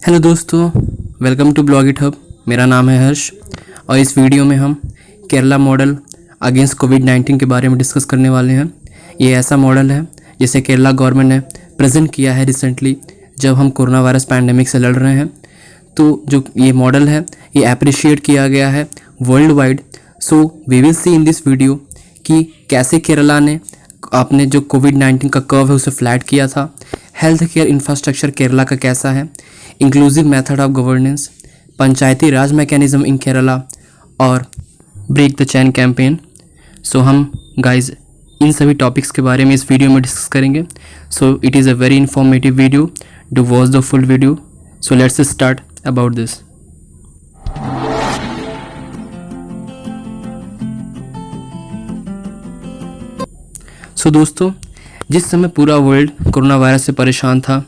Hello दोस्तों, welcome to blog it hub. मेरा नाम है हर्ष और इस वीडियो में हम केरला मॉडल अगेंस्ट कोविड-19 के बारे में डिस्कस करने वाले हैं। ये ऐसा मॉडल है जिसे केरला गवर्नमेंट ने प्रेजेंट किया है रिसेंटली, जब हम कोरोना वायरस पैंडेमिक से लड़ रहे हैं। तो जो ये मॉडल है ये अप्रिशिएट किया गया है world wide. So we will see in this video कि कैसे केरला ने आपने जो कोविड-19 का कर्व है उसे फ्लैट किया था, हेल्थ केयर इंफ्रास्ट्रक्चर केरला का कैसा है, inclusive method of governance, Panchayati Raj mechanism in Kerala और ब्रेक द चैन कैंपेन। सो हम गाइज इन सभी टॉपिक्स के बारे में इस वीडियो में डिस्कस करेंगे। So it is a very informative video, do watch the full video. So let's start about this. So दोस्तों, जिस समय पूरा वर्ल्ड कोरोना वायरस से परेशान था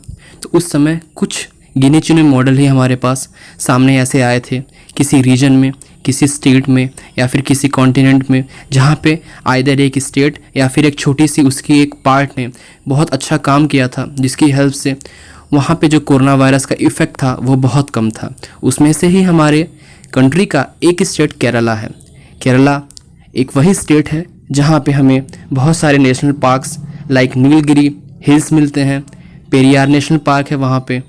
तो उस समय कुछ गिने चुने मॉडल ही हमारे पास सामने ऐसे आए थे, किसी रीजन में, किसी स्टेट में या फिर किसी कॉन्टिनेंट में, जहाँ पे आइदर एक स्टेट या फिर एक छोटी सी उसकी एक पार्ट ने बहुत अच्छा काम किया था, जिसकी हेल्प से वहाँ पे जो कोरोना वायरस का इफ़ेक्ट था वो बहुत कम था। उसमें से ही हमारे कंट्री का एक स्टेट केरला है। केरला एक वही स्टेट है जहाँ पे हमें बहुत सारे national parks like Nilgiri hills मिलते हैं, पेरियार नेशनल पार्क है वहाँ पे,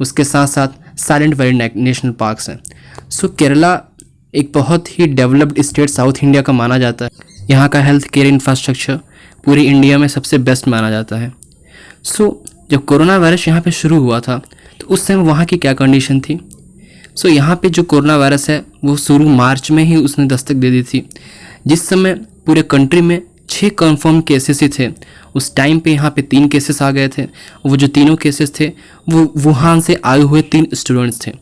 उसके साथ साथ साइलेंट वैली नेशनल पार्क्स हैं। सो केरला एक बहुत he developed state south India का माना जाता है। यहाँ का हेल्थ केयर इंफ्रास्ट्रक्चर पूरी इंडिया में सबसे बेस्ट माना जाता है। सो जब कोरोना वायरस यहाँ पे शुरू हुआ था तो उस समय वहाँ की क्या कंडीशन थी? सो यहाँ पे जो कोरोना वायरस है वो शुरू मार्च में ही उसने दस्तक दे दी थी, जिस समय पूरे कंट्री में 6 कन्फर्म केसेस ही थे। उस टाइम पे यहाँ पे 3 केसेस आ गए थे। वो जो तीनों केसेस थे वो वुहान से आए हुए 3 स्टूडेंट्स थे।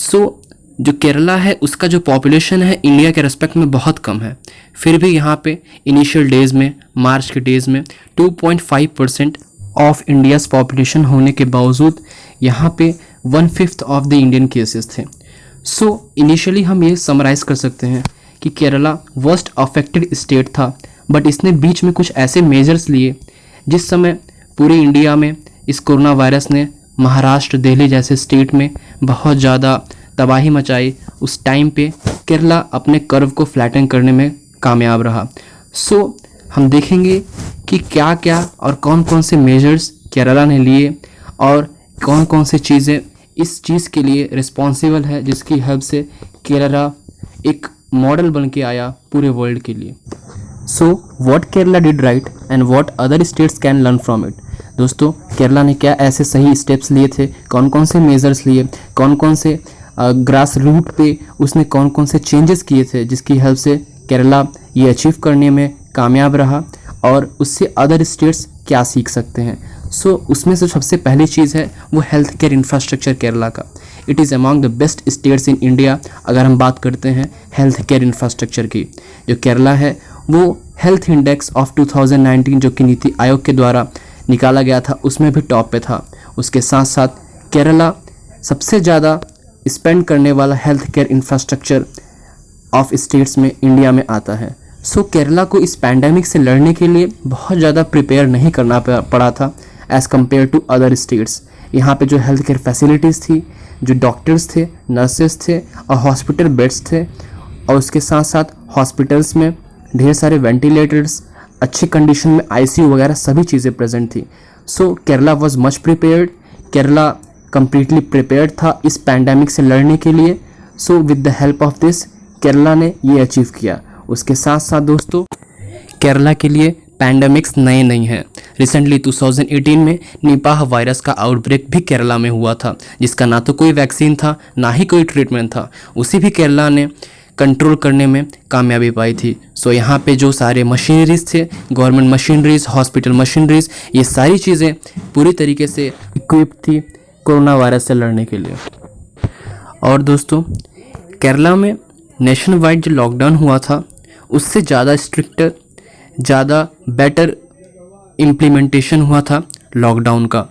सो जो केरला है उसका जो पॉपुलेशन है इंडिया के रेस्पेक्ट में बहुत कम है, फिर भी यहाँ पे इनिशियल डेज़ में, मार्च के डेज़ में 2.5% ऑफ इंडियाज पॉपुलेशन होने के बावजूद यहाँ पे 1/5 ऑफ द इंडियन केसेस थे। सो इनिशियली हम ये समराइज़ कर सकते हैं कि केरला वर्स्ट अफेक्टेड स्टेट था, बट इसने बीच में कुछ ऐसे मेजर्स लिए जिस समय पूरे इंडिया में इस कोरोना वायरस ने महाराष्ट्र, दिल्ली जैसे स्टेट में बहुत ज़्यादा तबाही मचाई। उस टाइम पे केरला अपने कर्व को फ्लैटन करने में कामयाब रहा। सो हम देखेंगे कि क्या क्या और कौन कौन से मेजर्स केरला ने लिए और कौन कौन से चीज़ें इस चीज़ के लिए रिस्पॉन्सिबल है, जिसकी हेल्प से केरला एक मॉडल बन के आया पूरे वर्ल्ड के लिए। So what Kerala did right and what other states can learn from it. दोस्तों, केरला ने क्या ऐसे सही स्टेप्स लिए थे, कौन कौन से मेजर्स लिए, कौन कौन से ग्रास रूट पे उसने कौन कौन से चेंजेस किए थे, जिसकी हेल्प से केरला ये अचीव करने में कामयाब रहा और उससे अदर स्टेट्स क्या सीख सकते हैं। सो उसमें से सबसे पहली चीज़ है वो हेल्थ केयर इंफ्रास्ट्रक्चर केरला का। It is among the best states in India अगर हम बात करते हैं हेल्थ केयर इंफ्रास्ट्रक्चर की। जो केरला है वो हेल्थ इंडेक्स ऑफ 2019 जो कि नीति आयोग के द्वारा निकाला गया था उसमें भी टॉप पे था। उसके साथ साथ केरला सबसे ज़्यादा स्पेंड करने वाला health care infrastructure of states में इंडिया में आता है। सो केरला को इस पैंडेमिक से लड़ने के लिए बहुत ज़्यादा प्रिपेयर नहीं करना पड़ा था as compare to other states. यहाँ पे जो हेल्थ केयर फैसिलिटीज़ थी, जो डॉक्टर्स थे, नर्सेस थे और हॉस्पिटल बेड्स थे, और उसके साथ साथ हॉस्पिटल्स में ढेर सारे वेंटिलेटर्स, अच्छी कंडीशन में आईसीयू वगैरह सभी चीज़ें प्रेजेंट थी। So Kerala was much prepared. Kerala completely prepared था इस पैंडेमिक से लड़ने के लिए। So with the help of this Kerala ने ये अचीव किया। उसके साथ साथ दोस्तों, केरला के लिए पैंडेमिक्स नए नहीं हैं। रिसेंटली 2018 में निपाह वायरस का आउटब्रेक भी केरला में हुआ था, जिसका ना तो कोई वैक्सीन था ना ही कोई ट्रीटमेंट था। उसी भी केरला ने कंट्रोल करने में कामयाबी पाई थी। सो यहाँ पे जो सारे मशीनरीज थे, गवर्नमेंट मशीनरीज, हॉस्पिटल मशीनरीज, ये सारी चीज़ें पूरी तरीके से इक्विप थी कोरोना वायरस से लड़ने के लिए। और दोस्तों, केरला में नेशन वाइड जो लॉकडाउन हुआ था उससे ज़्यादा स्ट्रिक्टर, ज़्यादा बेटर इम्प्लीमेंटेशन हुआ था लॉकडाउन का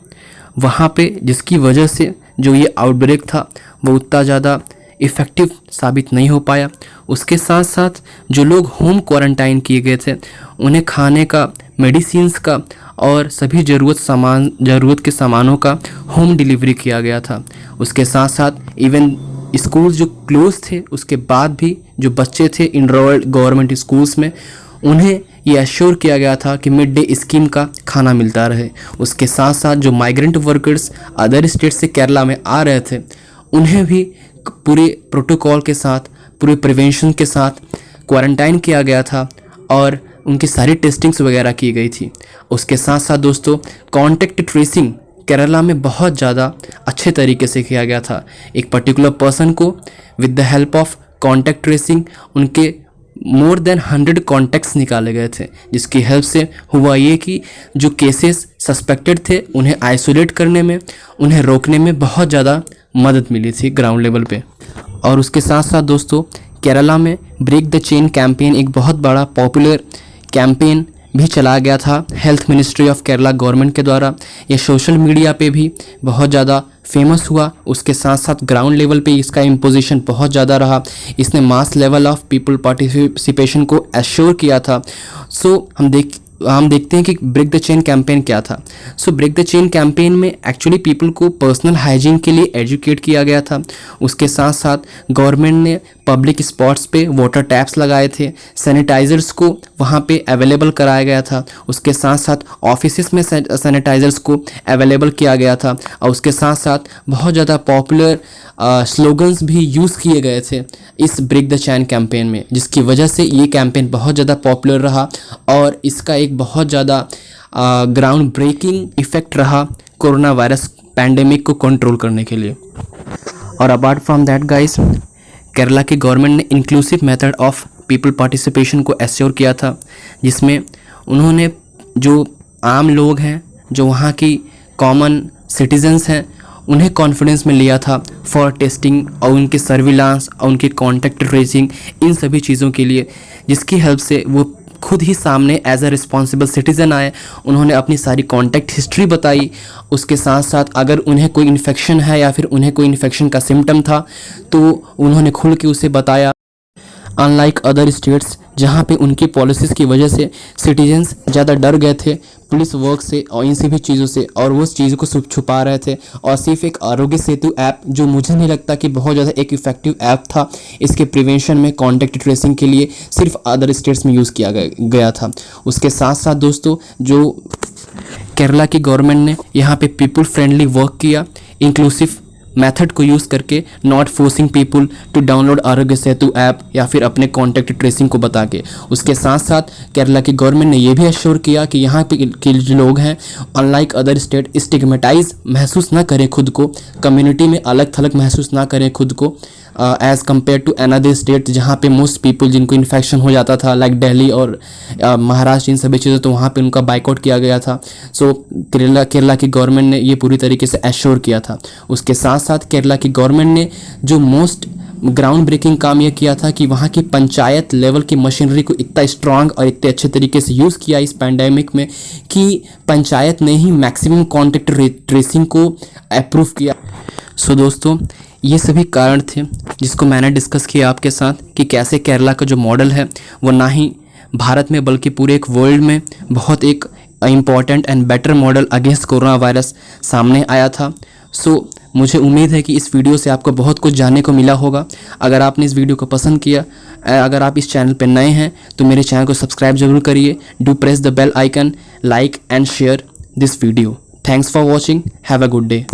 वहाँ पे, जिसकी वजह से जो ये आउटब्रेक था वो उतना ज़्यादा इफ़ेक्टिव साबित नहीं हो पाया। उसके साथ साथ जो लोग होम क्वारंटाइन किए गए थे उन्हें खाने का, मेडिसिन्स का और सभी ज़रूरत के सामानों का होम डिलीवरी किया गया था। उसके साथ साथ इवन स्कूल जो क्लोज थे उसके बाद भी जो बच्चे थे इनरोल्ड गवर्नमेंट स्कूल्स में, उन्हें ये एश्योर किया गया था कि मिड डे स्कीम का खाना मिलता रहे। उसके साथ साथ जो माइग्रेंट वर्कर्स अदर स्टेट से केरला में आ रहे थे उन्हें भी पूरे प्रोटोकॉल के साथ, पूरे प्रिवेंशन के साथ क्वारंटाइन किया गया था और उनकी सारी टेस्टिंग्स वगैरह की गई थी। उसके साथ साथ दोस्तों कॉन्टैक्ट ट्रेसिंग केरला में बहुत ज़्यादा अच्छे तरीके से किया गया था। एक पर्टिकुलर पर्सन को with the help of contact tracing उनके मोर देन 100 कॉन्टैक्ट्स निकाले गए थे, जिसकी हेल्प से हुआ ये कि जो केसेस सस्पेक्टेड थे उन्हें आइसोलेट करने में, उन्हें रोकने में बहुत ज़्यादा मदद मिली थी ग्राउंड लेवल पे। और उसके साथ साथ दोस्तों केरला में ब्रेक द चेन कैंपेन एक बहुत बड़ा पॉपुलर कैंपेन भी चलाया गया था health ministry of Kerala government के द्वारा। ये सोशल मीडिया पे भी बहुत ज़्यादा फेमस हुआ। उसके साथ साथ ग्राउंड लेवल पे इसका इम्पोजिशन बहुत ज़्यादा रहा। इसने mass level of people participation को एश्योर किया था। सो हम देखते हैं कि ब्रेक द चेन कैंपेन क्या था। So break the chain campaign में एक्चुअली पीपल को पर्सनल हाइजीन के लिए एजुकेट किया गया था। उसके साथ साथ गवर्नमेंट ने पब्लिक स्पॉट्स पे वाटर टैप्स लगाए थे, सैनिटाइज़र्स को वहाँ पे अवेलेबल कराया गया था। उसके साथ साथ ऑफिसेस में सैनिटाइज़र्स को अवेलेबल किया गया था। और उसके साथ साथ बहुत ज़्यादा पॉपुलर स्लोगन्स भी यूज़ किए गए थे इस ब्रेक द चेन कैंपेन में, जिसकी वजह से ये कैंपेन बहुत ज़्यादा पॉपुलर रहा और इसका एक बहुत ज़्यादा ग्राउंड ब्रेकिंग इफ़ेक्ट रहा कोरोना वायरस पैंडेमिक को कंट्रोल करने के लिए। और apart from that guys, Kerala की गवर्नमेंट ने inclusive method of people participation को एश्योर किया था, जिसमें उन्होंने जो आम लोग हैं, जो वहाँ की कॉमन सिटीजन्स हैं, उन्हें कॉन्फिडेंस में लिया था फॉर टेस्टिंग और उनके सर्विलांस और उनके कॉन्टैक्ट ट्रेसिंग, इन सभी चीज़ों के लिए, जिसकी हेल्प से वो खुद ही सामने एज अ रिस्पॉन्सिबल सिटीज़न आए। उन्होंने अपनी सारी कॉन्टैक्ट हिस्ट्री बताई। उसके साथ साथ अगर उन्हें कोई इन्फेक्शन है या फिर उन्हें कोई इन्फेक्शन का सिम्टम था तो उन्होंने खुल के उसे बताया। अनलाइक अदर स्टेट्स जहाँ पे उनकी पॉलिसीज़ की वजह से सिटीजन्स ज़्यादा डर गए थे पुलिस वर्क से और इन सभी चीज़ों से, और वो उस चीज़ को छुपा रहे थे। और सिर्फ एक आरोग्य सेतु ऐप, जो मुझे नहीं लगता कि बहुत ज़्यादा एक इफेक्टिव ऐप था इसके प्रिवेंशन में, कॉन्टैक्ट ट्रेसिंग के लिए, सिर्फ अदर स्टेट्स में यूज़ किया गया था। उसके साथ साथ दोस्तों जो केरला की गवर्नमेंट ने यहाँ पे पीपल फ्रेंडली वर्क किया, इंक्लूसिव मेथड को यूज़ करके, not forcing people to download Aarogya Setu app या फिर अपने कॉन्टैक्ट ट्रेसिंग को बता के। उसके साथ साथ केरला की गवर्नमेंट ने यह भी एश्योर किया कि यहाँ पे के जो लोग हैं अनलाइक अदर स्टेट स्टिग्मेटाइज महसूस ना करें खुद को, कम्युनिटी में अलग थलग महसूस ना करें खुद को as compare to another state जहाँ पे मोस्ट पीपल जिनको इन्फेक्शन हो जाता था, लाइक दिल्ली और महाराष्ट्र, इन सभी चीज़ों, तो वहाँ पे उनका बाइकआउट किया गया था। सो केरला की गवर्नमेंट ने ये पूरी तरीके से एश्योर किया था। उसके साथ साथ केरला की गवर्नमेंट ने जो मोस्ट ग्राउंड ब्रेकिंग काम यह किया था कि वहाँ की पंचायत लेवल की मशीनरी को इतना स्ट्रांग और इतने अच्छे तरीके से यूज़ किया इस पैंडेमिक में कि पंचायत ने ही मैक्सिमम कॉन्टैक्ट ट्रेसिंग को अप्रूव किया। सो दोस्तों ये सभी कारण थे जिसको मैंने डिस्कस किया आपके साथ कि कैसे केरला का जो मॉडल है वो ना ही भारत में बल्कि पूरे एक वर्ल्ड में बहुत एक important and better model against corona virus सामने आया था। सो मुझे उम्मीद है कि इस वीडियो से आपको बहुत कुछ जानने को मिला होगा। अगर आपने इस वीडियो को पसंद किया, अगर आप इस चैनल पर नए हैं तो मेरे चैनल को सब्सक्राइब जरूर करिए। Do press the bell icon, like and share this video. Thanks for watching, have a good day.